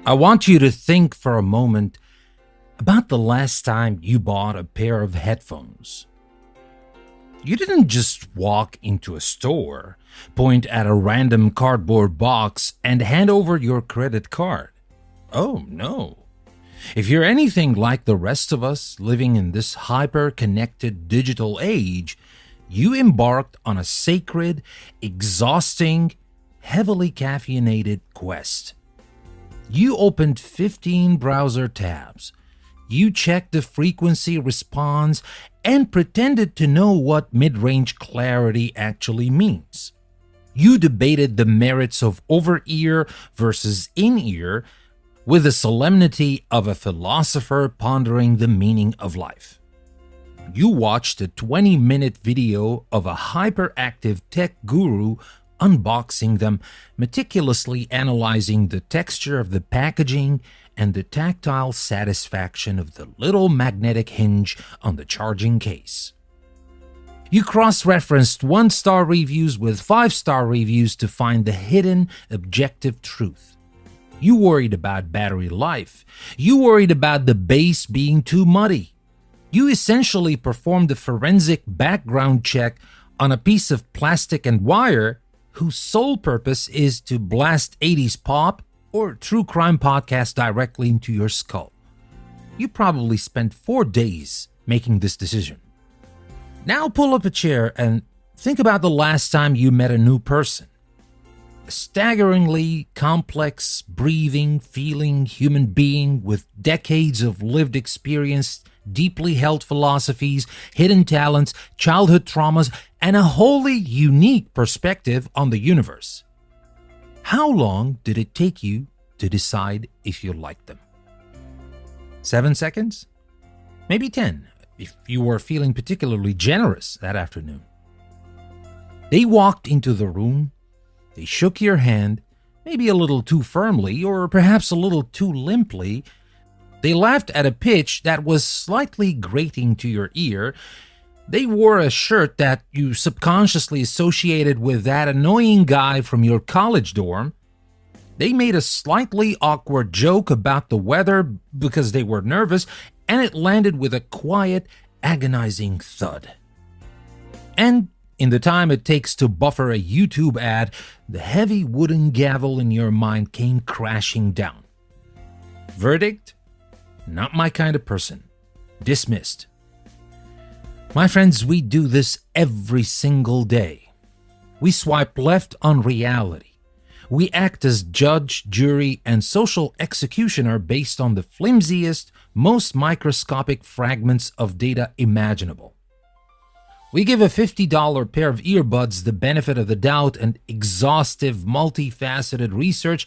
I want you to think for a moment about the last time you bought a pair of headphones. You didn't just walk into a store, point at a random cardboard box, and hand over your credit card. Oh no. If you're anything like the rest of us living in this hyper-connected digital age, you embarked on a sacred, exhausting, heavily caffeinated quest. You opened 15 browser tabs. You checked the frequency response and pretended to know what mid-range clarity actually means. You debated the merits of over-ear versus in-ear with the solemnity of a philosopher pondering the meaning of life. You watched a 20-minute video of a hyperactive tech guru unboxing them, meticulously analyzing the texture of the packaging and the tactile satisfaction of the little magnetic hinge on the charging case. You cross-referenced 1-star reviews with 5-star reviews to find the hidden, objective truth. You worried about battery life. You worried about the base being too muddy. You essentially performed a forensic background check on a piece of plastic and wire whose sole purpose is to blast 80s pop or true crime podcast directly into your skull. You probably spent 4 days making this decision. Now pull up a chair and think about the last time you met a new person. A staggeringly complex, breathing, feeling human being with decades of lived experience, deeply held philosophies, hidden talents, childhood traumas, and a wholly unique perspective on the universe. How long did it take you to decide if you liked them? 7 seconds? Maybe 10, if you were feeling particularly generous that afternoon. They walked into the room, they shook your hand, maybe a little too firmly or perhaps a little too limply. They laughed at a pitch that was slightly grating to your ear. They wore a shirt that you subconsciously associated with that annoying guy from your college dorm. They made a slightly awkward joke about the weather because they were nervous, and it landed with a quiet, agonizing thud. And in the time it takes to buffer a YouTube ad, the heavy wooden gavel in your mind came crashing down. Verdict? Not my kind of person. Dismissed. My friends, we do this every single day. We swipe left on reality. We act as judge, jury, and social executioner based on the flimsiest, most microscopic fragments of data imaginable. We give a $50 pair of earbuds the benefit of the doubt and exhaustive, multifaceted research,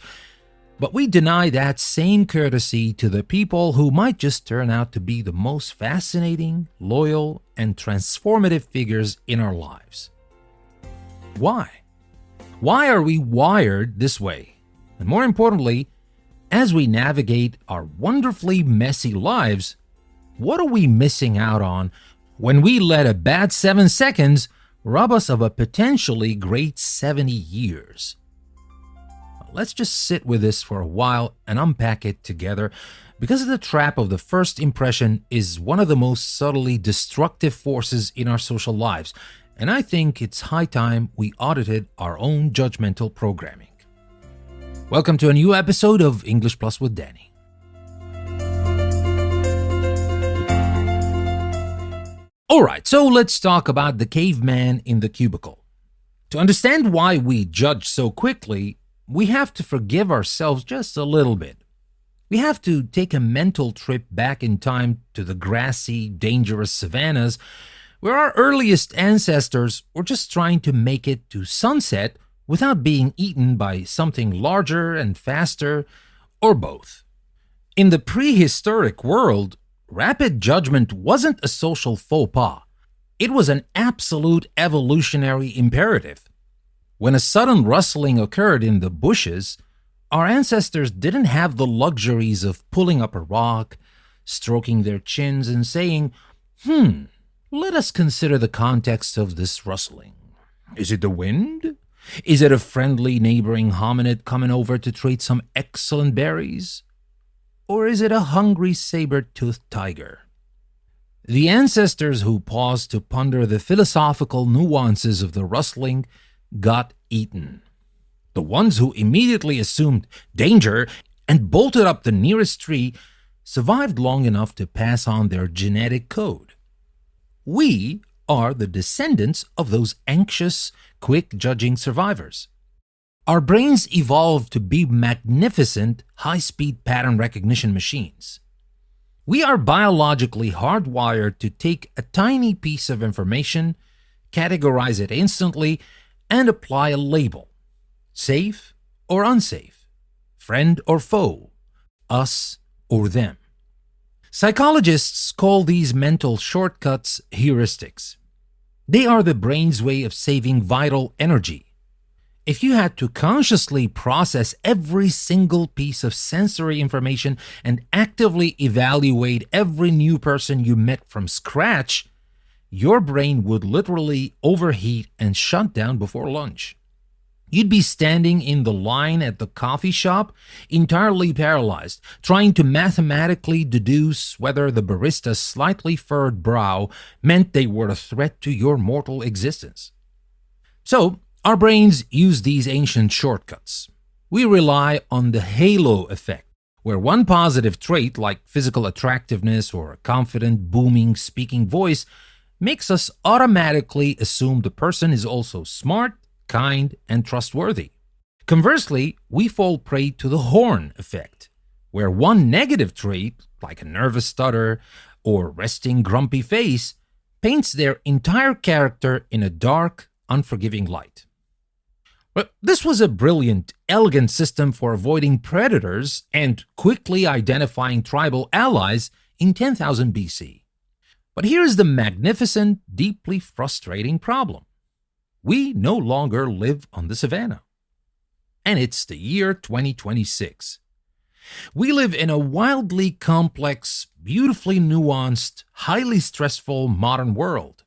but we deny that same courtesy to the people who might just turn out to be the most fascinating, loyal, and transformative figures in our lives. Why? Why are we wired this way? And more importantly, as we navigate our wonderfully messy lives, what are we missing out on when we let a bad 7 seconds rob us of a potentially great 70 years? Let's just sit with this for a while and unpack it together, because the trap of the first impression is one of the most subtly destructive forces in our social lives, and I think it's high time we audited our own judgmental programming. Welcome to a new episode of English Plus with Danny. Alright, so let's talk about the caveman in the cubicle. To understand why we judge so quickly, we have to forgive ourselves just a little bit. We have to take a mental trip back in time to the grassy, dangerous savannas where our earliest ancestors were just trying to make it to sunset without being eaten by something larger and faster, or both. In the prehistoric world, rapid judgment wasn't a social faux pas. It was an absolute evolutionary imperative. When a sudden rustling occurred in the bushes, our ancestors didn't have the luxuries of pulling up a rock, stroking their chins and saying, let us consider the context of this rustling. Is it the wind? Is it a friendly neighboring hominid coming over to trade some excellent berries? or is it a hungry saber-toothed tiger? The ancestors who paused to ponder the philosophical nuances of the rustling got eaten. The ones who immediately assumed danger and bolted up the nearest tree survived long enough to pass on their genetic code. We are the descendants of those anxious, quick-judging survivors. Our brains evolved to be magnificent, high-speed pattern recognition machines. We are biologically hardwired to take a tiny piece of information, categorize it instantly, and apply a label. Safe or unsafe, friend or foe, us or them. Psychologists call these mental shortcuts heuristics. They are the brain's way of saving vital energy. If you had to consciously process every single piece of sensory information and actively evaluate every new person you met from scratch, your brain would literally overheat and shut down before lunch. You'd be standing in the line at the coffee shop, entirely paralyzed, trying to mathematically deduce whether the barista's slightly furrowed brow meant they were a threat to your mortal existence. So, our brains use these ancient shortcuts. We rely on the halo effect, where one positive trait like physical attractiveness or a confident, booming, speaking voice makes us automatically assume the person is also smart, kind, and trustworthy. Conversely, we fall prey to the horn effect, where one negative trait, like a nervous stutter or resting grumpy face, paints their entire character in a dark, unforgiving light. But this was a brilliant, elegant system for avoiding predators and quickly identifying tribal allies in 10,000 BC. But here's the magnificent, deeply frustrating problem. We no longer live on the savannah. And it's the year 2026. We live in a wildly complex, beautifully nuanced, highly stressful modern world.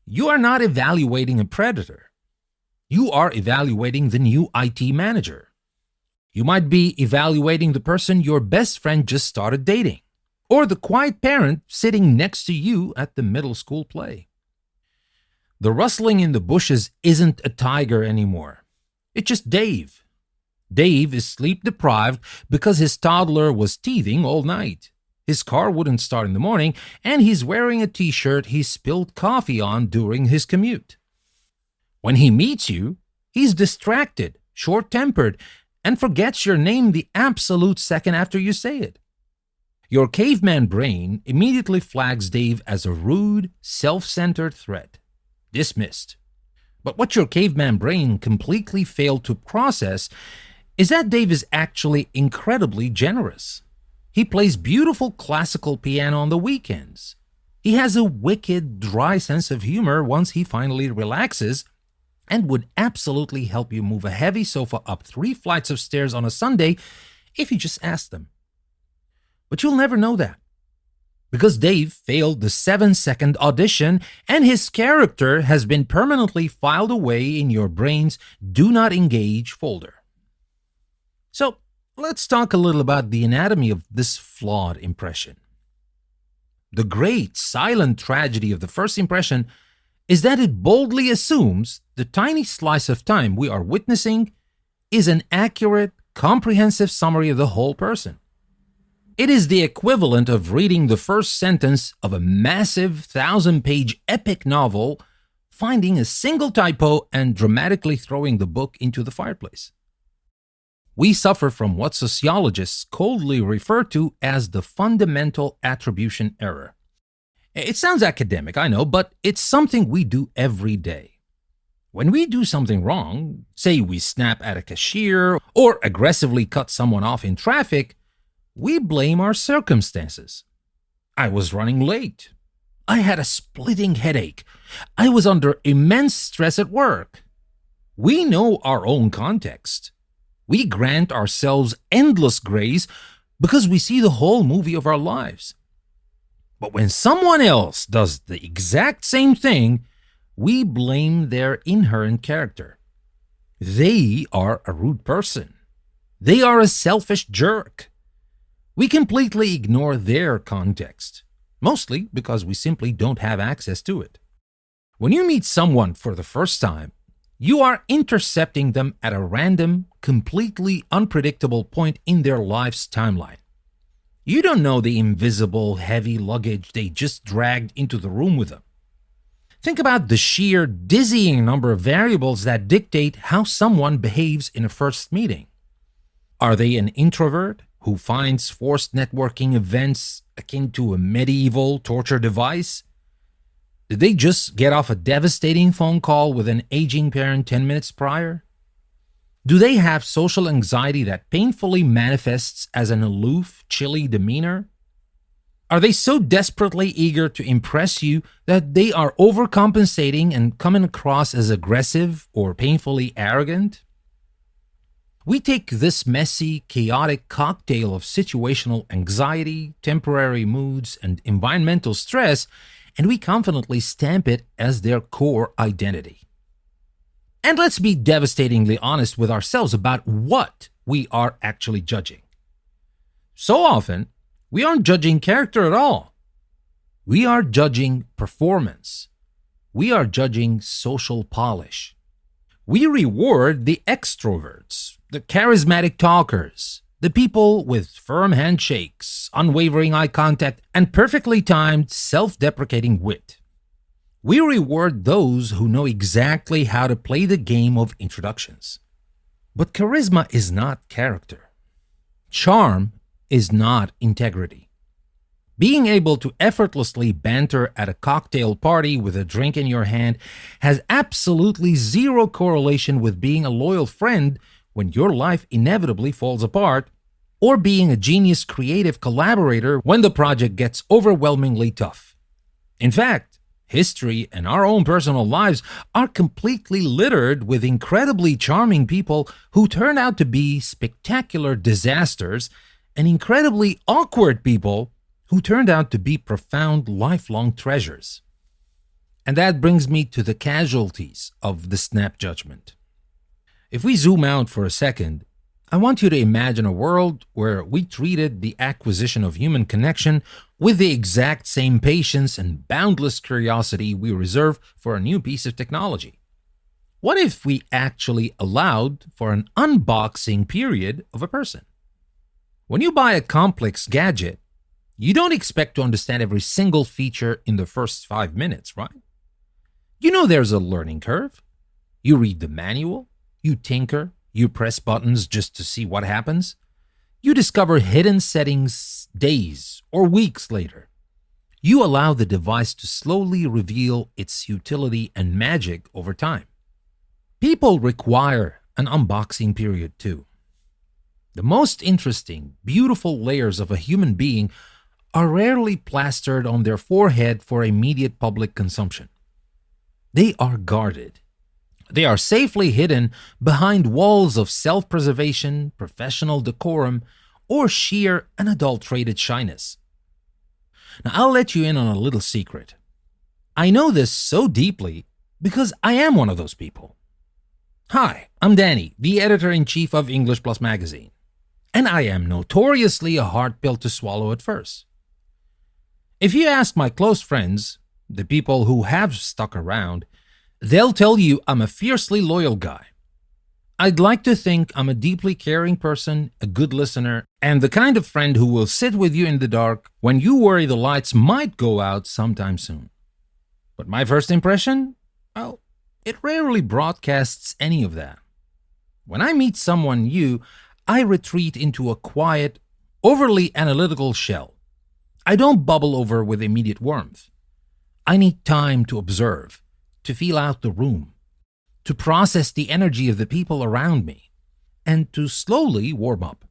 You are not evaluating a predator. You are evaluating the new IT manager. You might be evaluating the person your best friend just started dating, or the quiet parent sitting next to you at the middle school play. The rustling in the bushes isn't a tiger anymore. It's just Dave. Dave is sleep-deprived because his toddler was teething all night. His car wouldn't start in the morning, and he's wearing a t-shirt he spilled coffee on during his commute. When he meets you, he's distracted, short-tempered, and forgets your name the absolute second after you say it. Your caveman brain immediately flags Dave as a rude, self-centered threat. Dismissed. But what your caveman brain completely failed to process is that Dave is actually incredibly generous. He plays beautiful classical piano on the weekends. He has a wicked, dry sense of humor once he finally relaxes, and would absolutely help you move a heavy sofa up 3 flights of stairs on a Sunday if you just asked them. But you'll never know that, because Dave failed the 7-second audition and his character has been permanently filed away in your brain's Do Not Engage folder. So, let's talk a little about the anatomy of this flawed impression. The great silent tragedy of the first impression is that it boldly assumes the tiny slice of time we are witnessing is an accurate, comprehensive summary of the whole person. It is the equivalent of reading the first sentence of a massive 1,000-page epic novel, finding a single typo, and dramatically throwing the book into the fireplace. We suffer from what sociologists coldly refer to as the fundamental attribution error. It sounds academic, I know, but it's something we do every day. When we do something wrong, say we snap at a cashier or aggressively cut someone off in traffic, we blame our circumstances. I was running late. I had a splitting headache. I was under immense stress at work. We know our own context. We grant ourselves endless grace because we see the whole movie of our lives. But when someone else does the exact same thing, we blame their inherent character. They are a rude person. They are a selfish jerk. We completely ignore their context, mostly because we simply don't have access to it. When you meet someone for the first time, you are intercepting them at a random, completely unpredictable point in their life's timeline. You don't know the invisible, heavy luggage they just dragged into the room with them. Think about the sheer, dizzying number of variables that dictate how someone behaves in a first meeting. Are they an introvert who finds forced networking events akin to a medieval torture device? Did they just get off a devastating phone call with an aging parent 10 minutes prior? Do they have social anxiety that painfully manifests as an aloof, chilly demeanor? Are they so desperately eager to impress you that they are overcompensating and coming across as aggressive or painfully arrogant? We take this messy, chaotic cocktail of situational anxiety, temporary moods, and environmental stress, and we confidently stamp it as their core identity. And let's be devastatingly honest with ourselves about what we are actually judging. So often, we aren't judging character at all. We are judging performance. We are judging social polish. We reward the extroverts, the charismatic talkers, the people with firm handshakes, unwavering eye contact, and perfectly timed self-deprecating wit. We reward those who know exactly how to play the game of introductions. But charisma is not character. Charm is not integrity. Being able to effortlessly banter at a cocktail party with a drink in your hand has absolutely zero correlation with being a loyal friend when your life inevitably falls apart, or being a genius creative collaborator when the project gets overwhelmingly tough. In fact, history and our own personal lives are completely littered with incredibly charming people who turn out to be spectacular disasters, and incredibly awkward people who turned out to be profound lifelong treasures. And that brings me to the casualties of the snap judgment. If we zoom out for a second, I want you to imagine a world where we treated the acquisition of human connection with the exact same patience and boundless curiosity we reserve for a new piece of technology. What if we actually allowed for an unboxing period of a person? When you buy a complex gadget, you don't expect to understand every single feature in the first 5 minutes, right? You know there's a learning curve. You read the manual, you tinker, you press buttons just to see what happens. You discover hidden settings days or weeks later. You allow the device to slowly reveal its utility and magic over time. People require an unboxing period too. The most interesting, beautiful layers of a human being are rarely plastered on their forehead for immediate public consumption. They are guarded. They are safely hidden behind walls of self-preservation, professional decorum, or sheer unadulterated shyness. Now, I'll let you in on a little secret. I know this so deeply because I am one of those people. Hi, I'm Danny, the editor-in-chief of English Plus magazine, and I am notoriously a hard pill to swallow at first. If you ask my close friends, the people who have stuck around, they'll tell you I'm a fiercely loyal guy. I'd like to think I'm a deeply caring person, a good listener, and the kind of friend who will sit with you in the dark when you worry the lights might go out sometime soon. But my first impression? Well, it rarely broadcasts any of that. When I meet someone new, I retreat into a quiet, overly analytical shell. I don't bubble over with immediate warmth. I need time to observe, to feel out the room, to process the energy of the people around me, and to slowly warm up.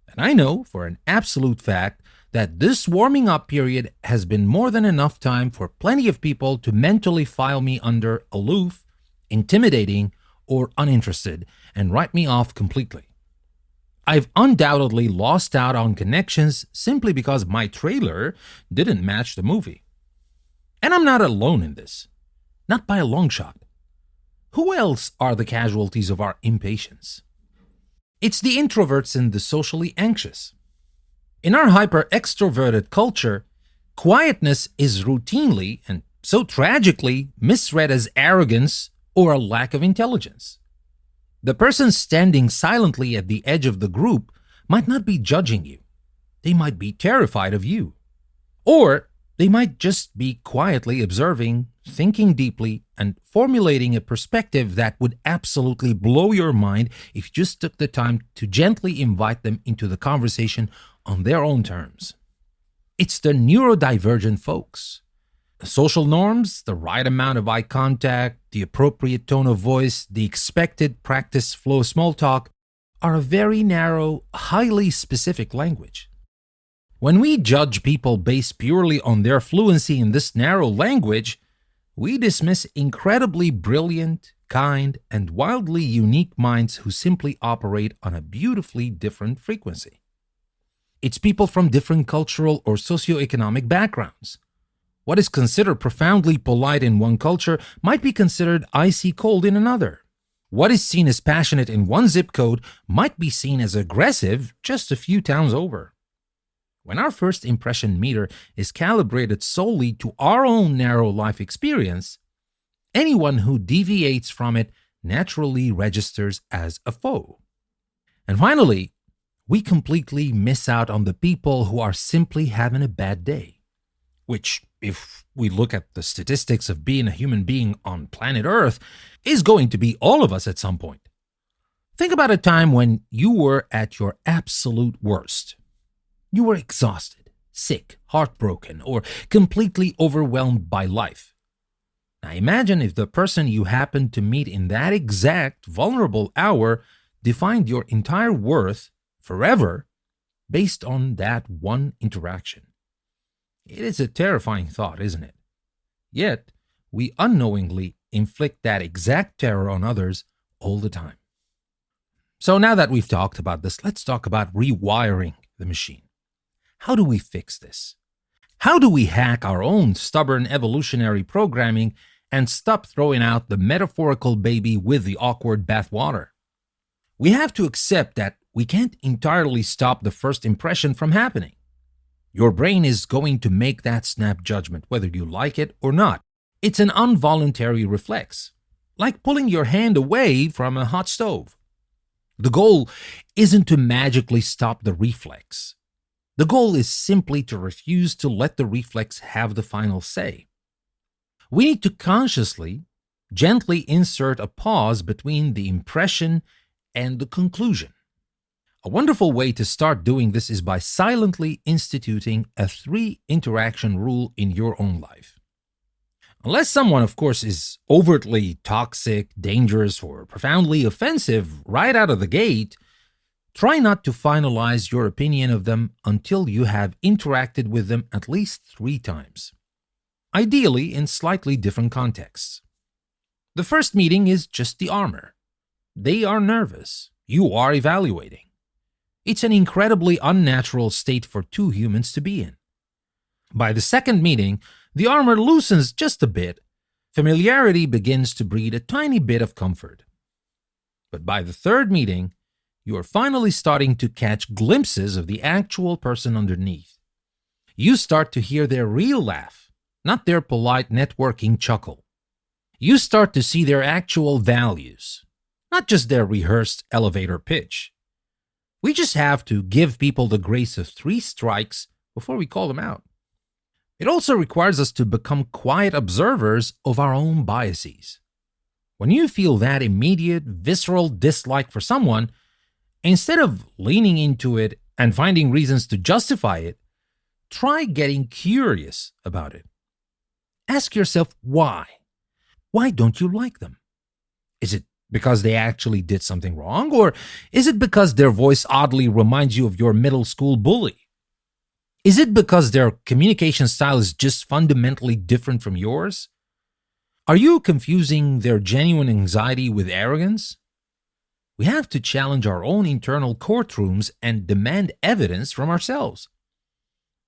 And I know for an absolute fact that this warming up period has been more than enough time for plenty of people to mentally file me under aloof, intimidating, or uninterested and write me off completely. I've undoubtedly lost out on connections simply because my trailer didn't match the movie. And I'm not alone in this. Not by a long shot. Who else are the casualties of our impatience? It's the introverts and the socially anxious. In our hyper extroverted culture, quietness is routinely and so tragically misread as arrogance or a lack of intelligence. The person standing silently at the edge of the group might not be judging you. They might be terrified of you. Or they might just be quietly observing, thinking deeply, and formulating a perspective that would absolutely blow your mind if you just took the time to gently invite them into the conversation on their own terms. It's the neurodivergent folks. The social norms, the right amount of eye contact, the appropriate tone of voice, the expected practice flow small talk are a very narrow, highly specific language. When we judge people based purely on their fluency in this narrow language, we dismiss incredibly brilliant, kind, and wildly unique minds who simply operate on a beautifully different frequency. It's people from different cultural or socioeconomic backgrounds. What is considered profoundly polite in one culture might be considered icy cold in another. What is seen as passionate in one zip code might be seen as aggressive just a few towns over. When our first impression meter is calibrated solely to our own narrow life experience, anyone who deviates from it naturally registers as a foe. And finally, we completely miss out on the people who are simply having a bad day, which, if we look at the statistics of being a human being on planet Earth, is going to be all of us at some point. Think about a time when you were at your absolute worst. You were exhausted, sick, heartbroken, or completely overwhelmed by life. Now imagine if the person you happened to meet in that exact vulnerable hour defined your entire worth forever based on that one interaction. It is a terrifying thought, isn't it? Yet, we unknowingly inflict that exact terror on others all the time. So now that we've talked about this, let's talk about rewiring the machine. How do we fix this? How do we hack our own stubborn evolutionary programming and stop throwing out the metaphorical baby with the awkward bathwater? We have to accept that we can't entirely stop the first impression from happening. Your brain is going to make that snap judgment whether you like it or not. It's an involuntary reflex, like pulling your hand away from a hot stove. The goal isn't to magically stop the reflex. The goal is simply to refuse to let the reflex have the final say. We need to consciously, gently insert a pause between the impression and the conclusion. A wonderful way to start doing this is by silently instituting a 3-interaction rule in your own life. Unless someone, of course, is overtly toxic, dangerous, or profoundly offensive right out of the gate, try not to finalize your opinion of them until you have interacted with them at least 3 times, ideally in slightly different contexts. The first meeting is just the armor. They are nervous. You are evaluating. It's an incredibly unnatural state for 2 humans to be in. By the second meeting, the armor loosens just a bit. Familiarity begins to breed a tiny bit of comfort. But by the third meeting, you are finally starting to catch glimpses of the actual person underneath. You start to hear their real laugh, not their polite networking chuckle. You start to see their actual values, not just their rehearsed elevator pitch. We just have to give people the grace of 3 strikes before we call them out. It also requires us to become quiet observers of our own biases. When you feel that immediate, visceral dislike for someone, instead of leaning into it and finding reasons to justify it, try getting curious about it. Ask yourself why. Why don't you like them? Is it because they actually did something wrong? Or is it because their voice oddly reminds you of your middle school bully? Is it because their communication style is just fundamentally different from yours? Are you confusing their genuine anxiety with arrogance? We have to challenge our own internal courtrooms and demand evidence from ourselves.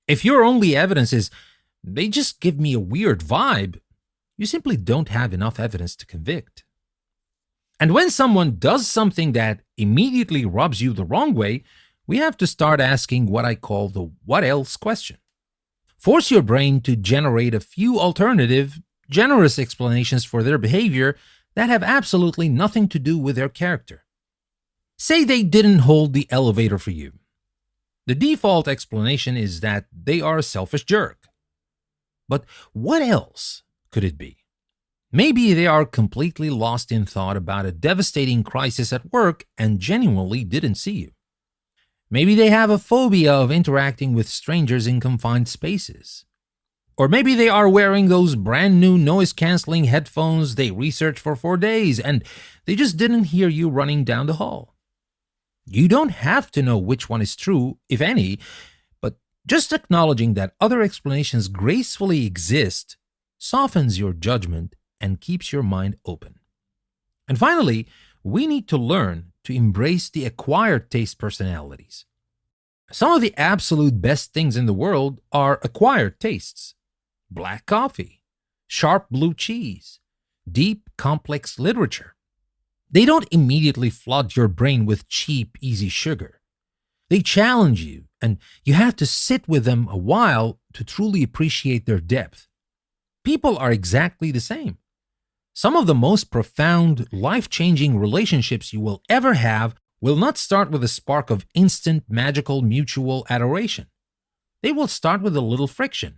If your only evidence is, they just give me a weird vibe, you simply don't have enough evidence to convict. And when someone does something that immediately rubs you the wrong way, we have to start asking what I call the what else question. Force your brain to generate a few alternative, generous explanations for their behavior that have absolutely nothing to do with their character. Say they didn't hold the elevator for you. The default explanation is that they are a selfish jerk. But what else could it be? Maybe they are completely lost in thought about a devastating crisis at work and genuinely didn't see you. Maybe they have a phobia of interacting with strangers in confined spaces. Or maybe they are wearing those brand new noise-canceling headphones they researched for 4 days and they just didn't hear you running down the hall. You don't have to know which one is true, if any, but just acknowledging that other explanations gracefully exist softens your judgment and keeps your mind open. And finally, we need to learn to embrace the acquired taste personalities. Some of the absolute best things in the world are acquired tastes. Black coffee, sharp blue cheese, deep, complex literature. They don't immediately flood your brain with cheap, easy sugar. They challenge you, and you have to sit with them a while to truly appreciate their depth. People are exactly the same. Some of the most profound, life-changing relationships you will ever have will not start with a spark of instant, magical, mutual adoration. They will start with a little friction.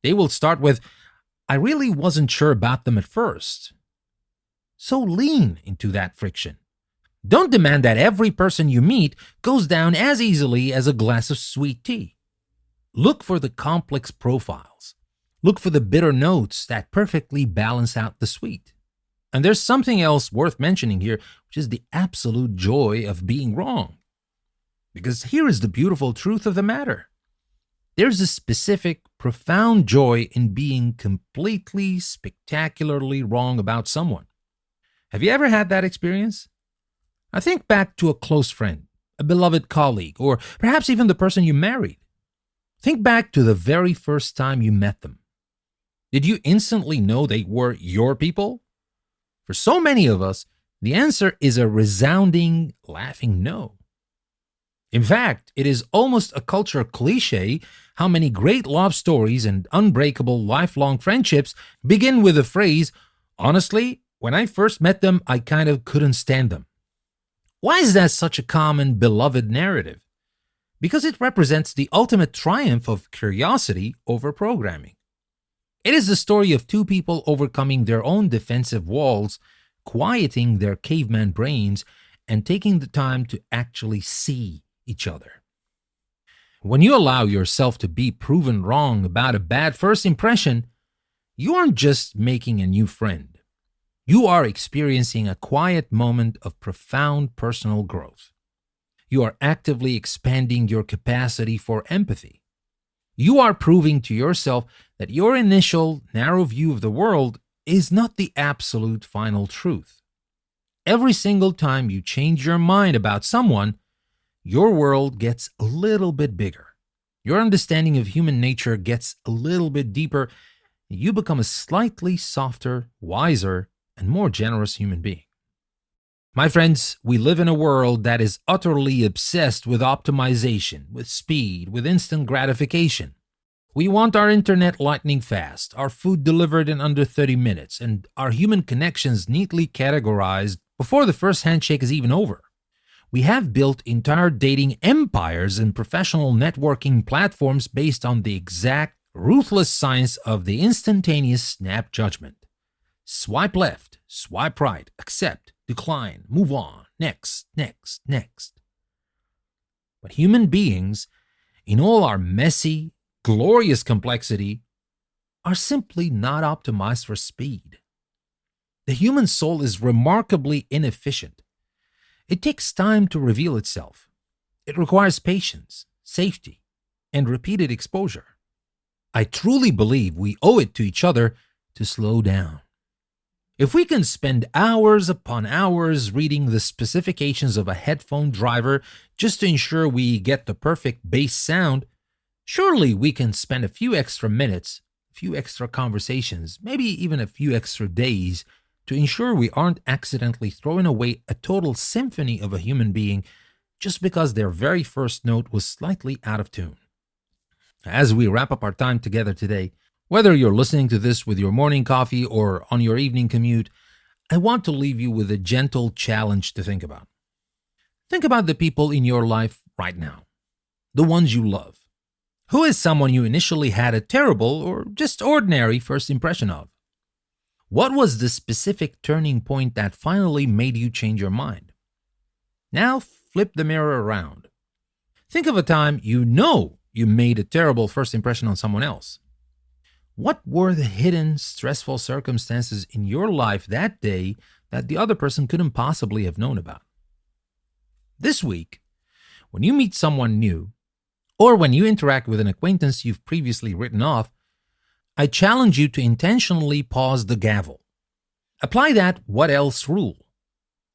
They will start with, I really wasn't sure about them at first. So lean into that friction. Don't demand that every person you meet goes down as easily as a glass of sweet tea. Look for the complex profiles. Look for the bitter notes that perfectly balance out the sweet. And there's something else worth mentioning here, which is the absolute joy of being wrong. Because here is the beautiful truth of the matter. There's a specific, profound joy in being completely, spectacularly wrong about someone. Have you ever had that experience? I think back to a close friend, a beloved colleague, or perhaps even the person you married. Think back to the very first time you met them. Did you instantly know they were your people? For so many of us, the answer is a resounding, laughing no. In fact, it is almost a culture cliche how many great love stories and unbreakable lifelong friendships begin with the phrase, honestly, when I first met them, I kind of couldn't stand them. Why is that such a common, beloved narrative? Because it represents the ultimate triumph of curiosity over programming. It is the story of two people overcoming their own defensive walls, quieting their caveman brains, and taking the time to actually see each other. When you allow yourself to be proven wrong about a bad first impression, you aren't just making a new friend. You are experiencing a quiet moment of profound personal growth. You are actively expanding your capacity for empathy. You are proving to yourself that your initial narrow view of the world is not the absolute final truth. Every single time you change your mind about someone, your world gets a little bit bigger. Your understanding of human nature gets a little bit deeper. You become a slightly softer, wiser, and more generous human being. My friends, we live in a world that is utterly obsessed with optimization, with speed, with instant gratification. We want our internet lightning fast, our food delivered in under 30 minutes, and our human connections neatly categorized before the first handshake is even over. We have built entire dating empires and professional networking platforms based on the exact, ruthless science of the instantaneous snap judgment. Swipe left, swipe right, accept, decline, move on, next, next, next. But human beings, in all our messy, glorious complexity, are simply not optimized for speed. The human soul is remarkably inefficient. It takes time to reveal itself. It requires patience, safety, and repeated exposure. I truly believe we owe it to each other to slow down. If we can spend hours upon hours reading the specifications of a headphone driver just to ensure we get the perfect bass sound, surely we can spend a few extra minutes, a few extra conversations, maybe even a few extra days to ensure we aren't accidentally throwing away a total symphony of a human being just because their very first note was slightly out of tune. As we wrap up our time together today, whether you're listening to this with your morning coffee or on your evening commute, I want to leave you with a gentle challenge to think about. Think about the people in your life right now, the ones you love. Who is someone you initially had a terrible or just ordinary first impression of? What was the specific turning point that finally made you change your mind? Now flip the mirror around. Think of a time you know you made a terrible first impression on someone else. What were the hidden, stressful circumstances in your life that day that the other person couldn't possibly have known about? This week, when you meet someone new, or when you interact with an acquaintance you've previously written off, I challenge you to intentionally pause the gavel. Apply that what else rule.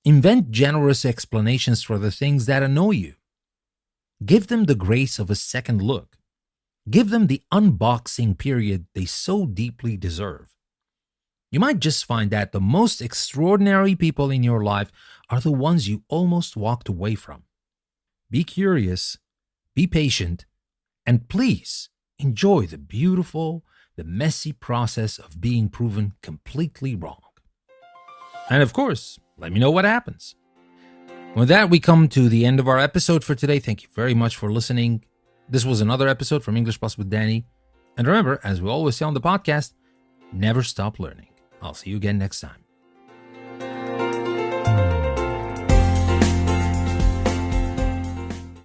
Invent generous explanations for the things that annoy you. Give them the grace of a second look. Give them the unboxing period they so deeply deserve. You might just find that the most extraordinary people in your life are the ones you almost walked away from. Be curious, be patient, and please enjoy the beautiful, the messy process of being proven completely wrong. And of course, let me know what happens. With that, we come to the end of our episode for today. Thank you very much for listening. This was another episode from English Plus with Danny. And remember, as we always say on the podcast, never stop learning. I'll see you again next time.